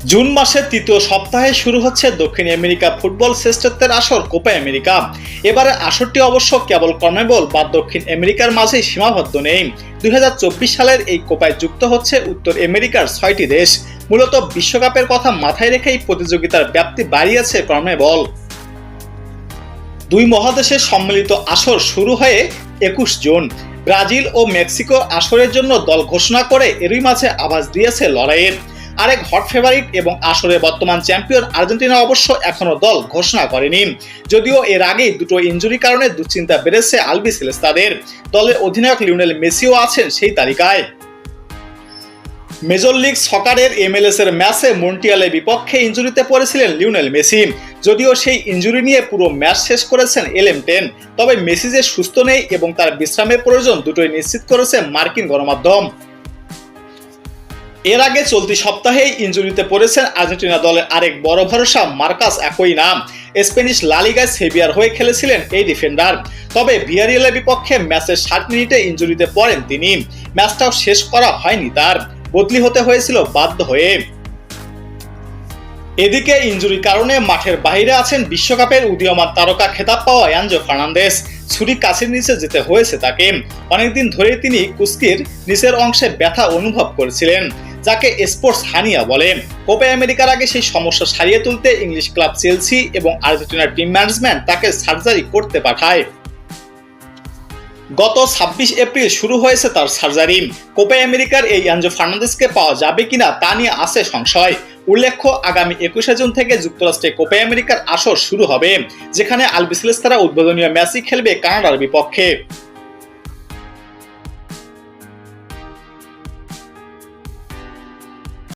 June মাসের তৃতীয় সপ্তাহে শুরু হচ্ছে দক্ষিণ আমেরিকা ফুটবল শ্রেষ্ঠত্বের আসর কোপা আমেরিকা। এবারে আসরটি অবশ্য কেবল কনমেবল বা দক্ষিণ আমেরিকার মাঝেই সীমাবদ্ধ নেই। 2024 সালের এই কোপায় যুক্ত হচ্ছে উত্তর আমেরিকার 6টি দেশ। মূলত বিশ্বকাপের কথা মাথায় রেখেই প্রতিযোগিতার ব্যাপ্তি বাড়িয়েছে কনমেবল। দুই মহাদেশের সম্মিলিত আসর শুরু হয়ে 21 জুন। ব্রাজিল ও মেক্সিকো আসরের জন্য দল ঘোষণা করে এরই মাঝে আভাস দিয়েছে লড়াইয়ের। আরেক হট ফেভারিট এবং আসরে বর্তমান চ্যাম্পিয়ন আর্জেন্টিনা অবশ্য এখনো দল ঘোষণা করেনি। যদিও এর আগেই দুটো ইনজুরি কারণে দুশ্চিন্তা বেড়েছে আলবিসেলেস্তাদের। দলের অধিনায়ক লিওনেল মেসিও আছেন সেই তালিকায়। মেজর লিগ সকারের MLS এর ম্যাচে মন্টিয়ালের বিপক্ষে ইনজুরিতে পড়েছিলেন লিওনেল মেসি। যদিও সেই ইনজুরি নিয়ে পুরো ম্যাচ শেষ করেছেন LM10। তবে মেসি যে সুস্থ নেই এবং তার বিশ্রামের প্রয়োজন দুটোই নিশ্চিত করেছে মার্কিন গণমাধ্যম। এর আগে চলতি সপ্তাহেই ইনজুরিতে পড়েছেন আর্জেন্টিনা দলের আরেক বড় ভরসা মার্কাস অ্যাকুইনা। স্প্যানিশ লা লিগায় সেভিয়ার হয়ে খেলেছিলেন এই ডিফেন্ডার। তবে ভিয়ারিয়ালের বিপক্ষে ম্যাচের 60 মিনিটে ইনজুরিতে পড়েন তিনি। ম্যাচটাও শেষ করা হয়নি তার, বদলি হতে হয়েছিল বাধ্য হয়ে। এদিকে ইনজুরির কারণে মাঠের বাইরে আছেন বিশ্বকাপের উদীয়মান তারকা খেতাব পাওয়া এনজো ফার্নান্দেজ। ছুরি কাছের নিচে যেতে হয়েছে তাকে। অনেকদিন ধরে তিনি কুস্কির নিচের অংশে ব্যথা অনুভব করেছিলেন, যাকে স্পোর্টস হানিয়া বলে। কোপা আমেরিকার আগে সেই সমস্যা সারিয়ে তুলতে ইংলিশ ক্লাব চেলসি এবং আর্জেন্টিনার টিম ম্যানেজমেন্ট তাকে সার্জারি করতে পাঠায়। গত 26 এপ্রিল শুরু হয়েছে তার সার্জারি। কোপা আমেরিকার এই এনজো ফার্নান্দেজকে পাওয়া যাবে কিনা তা নিয়ে আছে সংশয়। উল্লেখ্য, আগামী 21 জুন থেকে যুক্তরাষ্ট্রে কোপা আমেরিকার আসর শুরু হবে, যেখানে আলবিসেলেস্তারা উদ্বোধনীয় ম্যাচই খেলবে কানাডার বিপক্ষে।